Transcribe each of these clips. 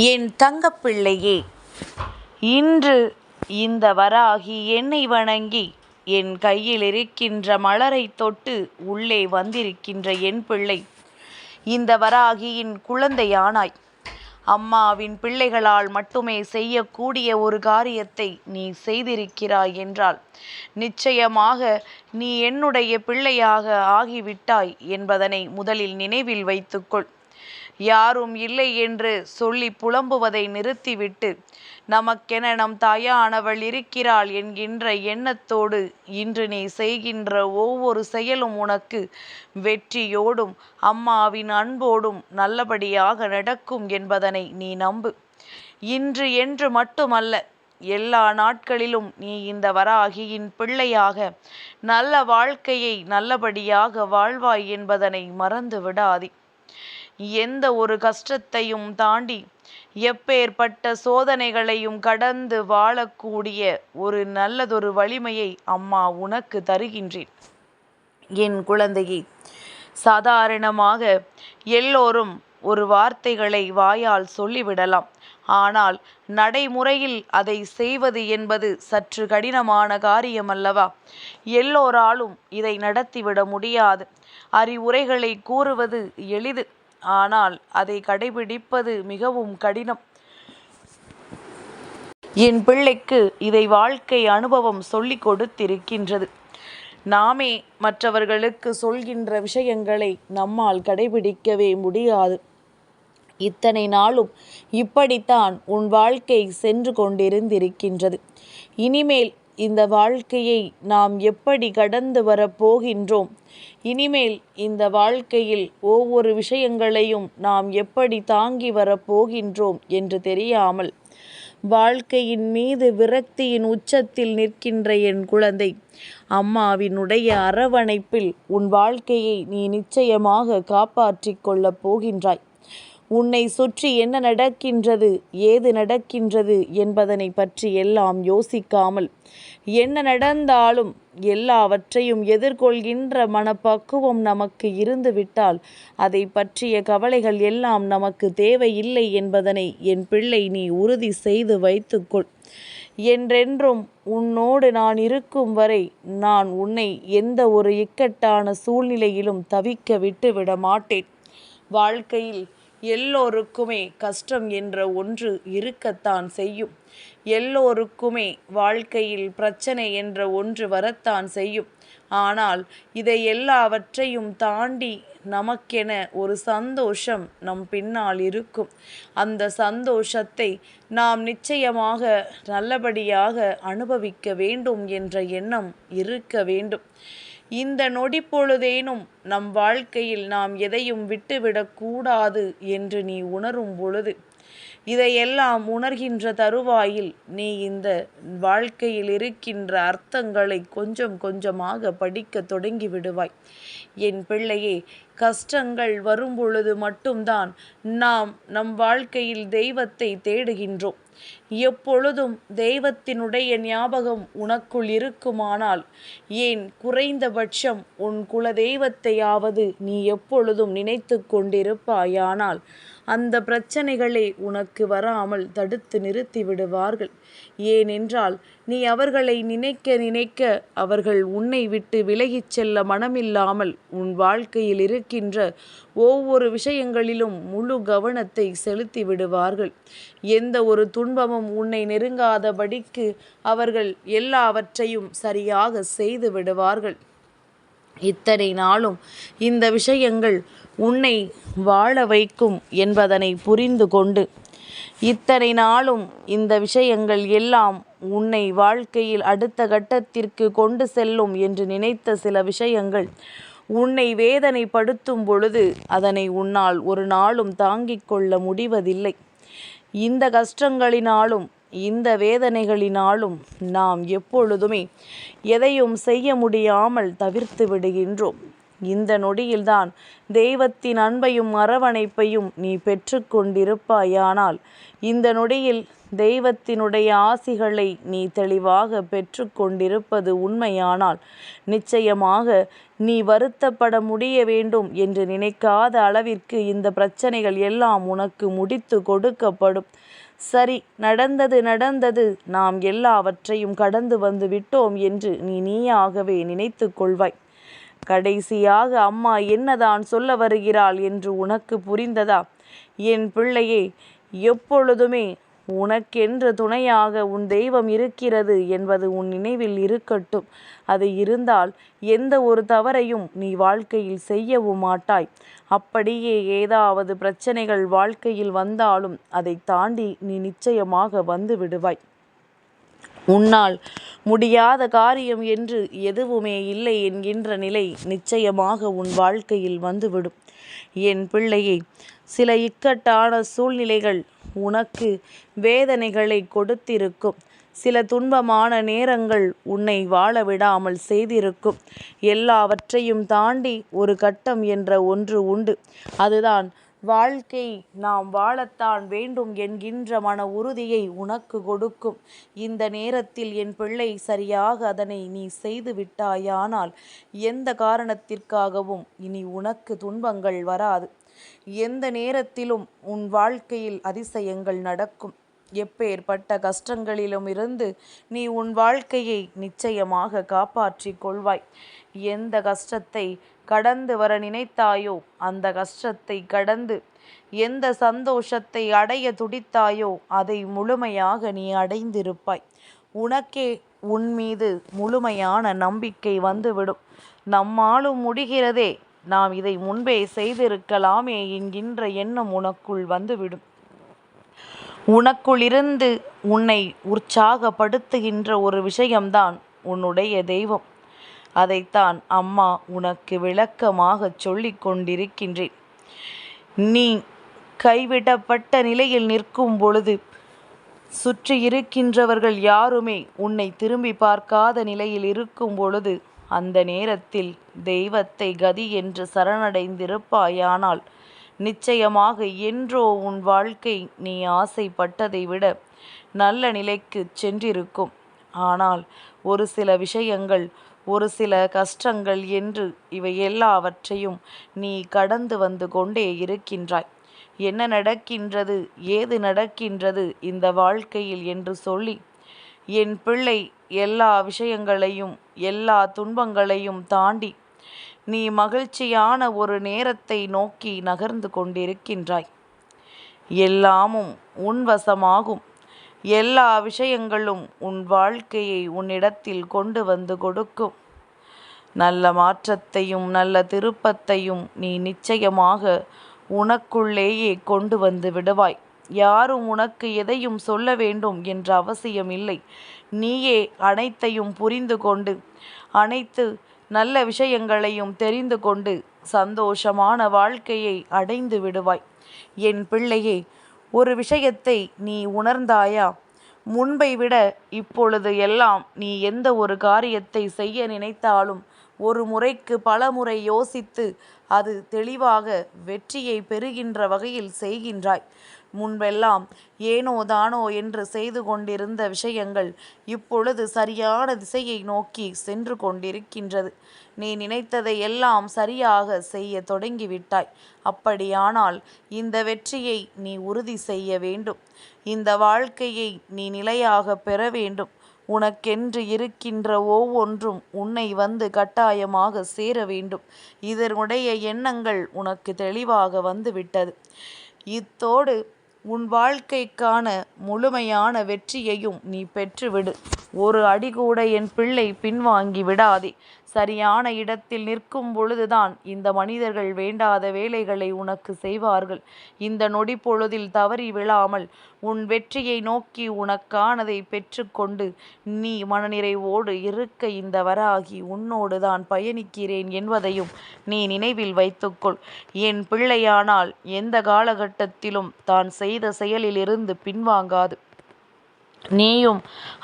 என் தங்கப்பிள்ளையே, இன்று இந்த வராகி என்னை வணங்கி என் கையில் இருக்கின்ற மலரைத் தொட்டு உள்ளே வந்திருக்கின்ற என் பிள்ளை, இந்த வராகியின் குழந்தையானாய். அம்மாவின் பிள்ளைகளால் மட்டுமே செய்யக்கூடிய ஒரு காரியத்தை நீ செய்திருக்கிறாய் என்றால் நிச்சயமாக நீ என்னுடைய பிள்ளையாக ஆகிவிட்டாய் என்பதனை முதலில் நினைவில் வைத்துக்கொள். யாரும் இல்லை என்று சொல்லி புலம்புவதை நிறுத்திவிட்டு, நமக்கென நம் தாயானவள் இருக்கிறாள் என்கின்ற எண்ணத்தோடு இன்று நீ செய்கின்ற ஒவ்வொரு செயலும் உனக்கு வெற்றியோடும் அம்மாவின் அன்போடும் நல்லபடியாக நடக்கும் என்பதனை நீ நம்பு. இன்று என்று மட்டுமல்ல, எல்லா நாட்களிலும் நீ இந்த வராகியின் பிள்ளையாக நல்ல வாழ்க்கையை நல்லபடியாக வாழ்வாய் என்பதனை மறந்து விடாதே. எந்த ஒரு கஷ்டத்தையும் தாண்டி எப்பேற்பட்ட சோதனைகளையும் கடந்து வாழக்கூடிய ஒரு நல்லதொரு வலிமையை அம்மா உனக்கு தருகின்றேன். என் குழந்தையே, சாதாரணமாக எல்லோரும் ஒரு வார்த்தைகளை வாயால் சொல்லிவிடலாம். ஆனால் நடைமுறையில் அதை செய்வது என்பது சற்று கடினமான காரியம் அல்லவா? எல்லோராலும் இதை நடத்திவிட முடியாது. அறிவுரைகளை கூறுவது எளிது, ஆனால் அதை கடைபிடிப்பது மிகவும் கடினம். என் பிள்ளைக்கு இதை வாழ்க்கை அனுபவம் சொல்லி கொடுத்திருக்கின்றது. நாமே மற்றவர்களுக்கு சொல்கின்ற விஷயங்களை நம்மால் கடைபிடிக்கவே முடியாது. இத்தனை நாளும் இப்படித்தான் உன் வாழ்க்கை சென்று கொண்டிருந்திருக்கின்றது. இனிமேல் இந்த வாழ்க்கையை நாம் எப்படி கடந்து வரப்போகின்றோம், இனிமேல் இந்த வாழ்க்கையில் ஒவ்வொரு விஷயங்களையும் நாம் எப்படி தாங்கி வரப்போகின்றோம் என்று தெரியாமல் வாழ்க்கையின் மீது விரக்தியின் உச்சத்தில் நிற்கின்ற என் குழந்தை, அம்மாவினுடைய அரவணைப்பில் உன் வாழ்க்கையை நீ நிச்சயமாக காப்பாற்றிக் கொள்ளப் போகின்றாய். உன்னை சுற்றி என்ன நடக்கின்றது, ஏது நடக்கின்றது என்பதனை பற்றி எல்லாம் யோசிக்காமல், என்ன நடந்தாலும் எல்லாவற்றையும் எதிர்கொள்கின்ற மனப்பக்குவம் நமக்கு இருந்துவிட்டால் அதை பற்றிய கவலைகள் எல்லாம் நமக்கு தேவையில்லை என்பதனை என் பிள்ளை நீ உறுதி செய்து வைத்துக்கொள். என்றென்றும் உன்னோடு நான் இருக்கும் வரை நான் உன்னை எந்த ஒரு இக்கட்டான சூழ்நிலையிலும் தவிக்க விட்டுவிட மாட்டேன். வாழ்க்கையில் எல்லோருக்குமே கஷ்டம் என்ற ஒன்று இருக்கத்தான் செய்யும். எல்லோருக்குமே வாழ்க்கையில் பிரச்சனை என்ற ஒன்று வரத்தான் செய்யும். ஆனால் இதை எல்லாவற்றையும் தாண்டி நமக்கென ஒரு சந்தோஷம் நம் பின்னால் இருக்கும். அந்த சந்தோஷத்தை நாம் நிச்சயமாக நல்லபடியாக அனுபவிக்க வேண்டும் என்ற எண்ணம் இருக்க வேண்டும். இந்த நொடி பொழுதேனும் நம் வாழ்க்கையில் நாம் எதையும் விட்டுவிடக்கூடாது என்று நீ உணரும் பொழுது, இதையெல்லாம் உணர்கின்ற தருவாயில் நீ இந்த வாழ்க்கையில் இருக்கின்ற அர்த்தங்களை கொஞ்சம் கொஞ்சமாக படிக்க தொடங்கி விடுவாய். என் பிள்ளையே, கஷ்டங்கள் வரும் பொழுது மட்டும்தான் நாம் நம் வாழ்க்கையில் தெய்வத்தை தேடுகின்றோம். எப்பொழுதும் தெய்வத்தினுடைய ஞாபகம் உனக்குள் இருக்குமானால், ஏன் குறைந்தபட்சம் உன் குல தெய்வத்தையாவது நீ எப்பொழுதும் நினைத்து கொண்டிருப்பாயானால் அந்த பிரச்சனைகளே உனக்கு வராமல் தடுத்து நிறுத்தி விடுவார்கள். ஏனென்றால் நீ அவர்களை நினைக்க நினைக்க அவர்கள் உன்னை விட்டு விலகிச் செல்ல மனமில்லாமல் உன் வாழ்க்கையில் இருக்கின்ற ஒவ்வொரு விஷயங்களிலும் முழு கவனத்தை செலுத்தி விடுவார்கள். எந்த ஒரு துன்பமும் உன்னை நெருங்காதபடிக்கு அவர்கள் எல்லாவற்றையும் சரியாக செய்து விடுவார்கள். இத்தனை நாளும் இந்த விஷயங்கள் உன்னை வாழ வைக்கும் என்பதனை புரிந்து கொண்டு, இத்தனை நாளும் இந்த விஷயங்கள் எல்லாம் உன்னை வாழ்க்கையில் அடுத்த கட்டத்திற்கு கொண்டு செல்லும் என்று நினைத்த சில விஷயங்கள் உன்னை வேதனைப்படுத்தும் பொழுது அதனை உன்னால் ஒரு நாளும் தாங்கிக் கொள்ள முடிவதில்லை. இந்த கஷ்டங்களினாலும் இந்த வேதனைகளினாலும் நாம் எப்பொழுதுமே எதையும் செய்ய முடியாமல் தவிர்த்து விடுகின்றோம். இந்த நொடியில்தான் தெய்வத்தின் அன்பையும் அரவணைப்பையும் நீ பெற்று கொண்டிருப்பாயானால், இந்த நொடியில் தெய்வத்தினுடைய ஆசிகளை நீ தெளிவாக பெற்று கொண்டிருப்பது உண்மையானால், நிச்சயமாக நீ வருத்தப்பட முடிய வேண்டும் என்று நினைக்காத அளவிற்கு இந்த பிரச்சனைகள் எல்லாம் உனக்கு முடித்து கொடுக்கப்படும். சரி, நடந்தது நடந்தது, நாம் எல்லாவற்றையும் கடந்து வந்து விட்டோம் என்று நீயாகவே நினைத்து கொள்வாய். கடைசியாக அம்மா என்னதான் சொல்ல வருகிறாள் என்று உனக்கு புரிந்ததா? என் பிள்ளையே, எப்பொழுதுமே உனக்கென்று துணையாக உன் தெய்வம் இருக்கிறது என்பது உன் நினைவில் இருக்கட்டும். அது இருந்தால் எந்த ஒரு தவறையும் நீ வாழ்க்கையில் செய்யவும் மாட்டாய். அப்படியே ஏதாவது பிரச்சனைகள் வாழ்க்கையில் வந்தாலும் அதை தாண்டி நீ நிச்சயமாக வந்து விடுவாய். உன்னால் முடியாத காரியம் என்று எதுவுமே இல்லை என்கின்ற நிலை நிச்சயமாக உன் வாழ்க்கையில் வந்துவிடும். என் பிள்ளையே, சில இக்கட்டான சூழ்நிலைகள் உனக்கு வேதனைகளை கொடுத்திருக்கும். சில துன்பமான நேரங்கள் உன்னை வாழ விடாமல் செய்திருக்கும். எல்லாவற்றையும் தாண்டி ஒரு கட்டம் என்ற ஒன்று உண்டு. அதுதான் வாழ்க்கை நாம் வாழத்தான் வேண்டும் என்கின்ற மன உறுதியை உனக்கு கொடுக்கும். இந்த நேரத்தில் என் பிள்ளை, சரியாக அதனை நீ செய்து விட்டாயானால் எந்த காரணத்திற்காகவும் இனி உனக்கு துன்பங்கள் வராது. எந்த நேரத்திலும் உன் வாழ்க்கையில் அதிசயங்கள் நடக்கும். எப்பேற்பட்ட கஷ்டங்களிலும் இருந்து நீ உன் வாழ்க்கையை நிச்சயமாக காப்பாற்றிக் கொள்வாய். எந்த கஷ்டத்தை கடந்து வர நினைத்தாயோ அந்த கஷ்டத்தை கடந்து, எந்த சந்தோஷத்தை அடைய துடித்தாயோ அதை முழுமையாக நீ அடைந்திருப்பாய். உனக்கே உன் மீது முழுமையான நம்பிக்கை வந்துவிடும். நம்மாலும் முடிகிறதே, நாம் இதை முன்பே செய்திருக்கலாமே என்கின்ற எண்ணம் உனக்குள் வந்துவிடும். உனக்குள்ளிருந்து உன்னை உற்சாகப்படுத்துகின்ற ஒரு விஷயம்தான் உன்னுடைய தெய்வம். அதைத்தான் அம்மா உனக்கு விளக்கமாக சொல்லிக் கொண்டிருக்கின்றேன். நீ கைவிடப்பட்ட நிலையில் நிற்கும் பொழுது, சுற்றி இருக்கின்றவர்கள் யாருமே உன்னை திரும்பி பார்க்காத நிலையில் இருக்கும் பொழுது, அந்த நேரத்தில் தெய்வத்தை கதி என்று சரணடைந்திருப்பாயானால் நிச்சயமாக என்றோ உன் வாழ்க்கை நீ ஆசைப்பட்டதை விட நல்ல நிலைக்கு சென்றிருக்கும். ஆனால் ஒரு சில விஷயங்கள், ஒரு சில கஷ்டங்கள் என்று இவை எல்லாவற்றையும் நீ கடந்து வந்து கொண்டே இருக்கின்றாய். என்ன நடக்கின்றது, ஏது நடக்கின்றது இந்த வாழ்க்கையில் என்று சொல்லி, என் பிள்ளை, எல்லா விஷயங்களையும் எல்லா துன்பங்களையும் தாண்டி நீ மகிழ்ச்சியான ஒரு நேரத்தை நோக்கி நகர்ந்து கொண்டிருக்கின்றாய். எல்லாமும் உன் வசமாகும். எல்லா விஷயங்களும் உன் வாழ்க்கையை உன்னிடத்தில் கொண்டு வந்து கொடுக்கும். நல்ல மாற்றத்தையும் நல்ல திருப்பத்தையும் நீ நிச்சயமாக உனக்குள்ளேயே கொண்டு வந்து விடுவாய். யாரும் உனக்கு எதையும் சொல்ல வேண்டும் என்ற அவசியம் இல்லை. நீயே அனைத்தையும் புரிந்து கொண்டு, அனைத்து நல்ல விஷயங்களையும் தெரிந்து கொண்டு சந்தோஷமான வாழ்க்கையை அடைந்து விடுவாய். என் பிள்ளையே, ஒரு விஷயத்தை நீ உணர்ந்தாயா? முன்பை விட இப்பொழுது எல்லாம் நீ எந்த ஒரு காரியத்தை செய்ய நினைத்தாலும் ஒரு முறைக்கு பல முறை யோசித்து அது தெளிவாக வெற்றியை பெறுகின்ற வகையில் செய்கின்றாய். முன்பெல்லாம் ஏனோ தானோ என்று செய்து கொண்டிருந்த விஷயங்கள் இப்பொழுது சரியான திசையை நோக்கி சென்று கொண்டிருக்கின்றது. நீ நினைத்ததை எல்லாம் சரியாக செய்ய தொடங்கிவிட்டாய். அப்படியானால் இந்த வெற்றியை நீ உறுதி செய்ய வேண்டும். இந்த வாழ்க்கையை நீ நிலையாக பெற வேண்டும். உனக்கென்று இருக்கின்ற ஒவ்வொன்றும் உன்னை வந்து கட்டாயமாக சேர வேண்டும். இதனுடைய எண்ணங்கள் உனக்கு தெளிவாக வந்துவிட்டது. இத்தோடு உன் வாழ்க்கைக்கான முழுமையான வெற்றியையும் நீ பெற்றுவிடு. ஒரு அடி கூட என் பிள்ளை பின்வாங்கி விடாதே. சரியான இடத்தில் நிற்கும் பொழுதுதான் இந்த மனிதர்கள் வேண்டாத வேலைகளை உனக்கு செய்வார்கள். இந்த நொடி பொழுதில் தவறி விழாமல் உன் வெற்றியை நோக்கி உனக்கானதை பெற்றுக்கொண்டு நீ மனநிறைவோடு இருக்க இந்த வராகி உன்னோடு தான் பயணிக்கிறேன் என்பதையும் நீ நினைவில் வைத்துக்கொள். என் பிள்ளையானால் எந்த காலகட்டத்திலும் தான் செய்த செயலிலிருந்து பின்வாங்காது. நீயும்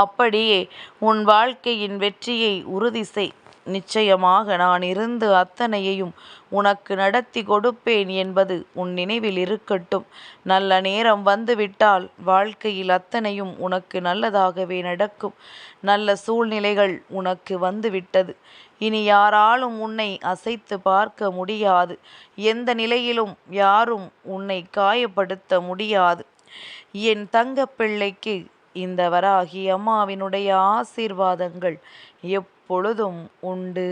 அப்படியே உன் வாழ்க்கையின் வெற்றியை உறுதி செய். நிச்சயமாக நான் இருந்து அத்தனையையும் உனக்கு நடத்தி கொடுப்பேன் என்பது உன் நினைவில் இருக்கட்டும். நல்ல நேரம் வந்துவிட்டால் வாழ்க்கையில் அத்தனையும் உனக்கு நல்லதாகவே நடக்கும். நல்ல சூழ்நிலைகள் உனக்கு வந்துவிட்டது. இனி யாராலும் உன்னை அசைத்து பார்க்க முடியாது. எந்த நிலையிலும் யாரும் உன்னை காயப்படுத்த முடியாது. என் தங்கப்பிள்ளைக்கு இந்த வராகி அம்மாவினுடைய ஆசீர்வாதங்கள் எப்பொழுதும் உண்டு.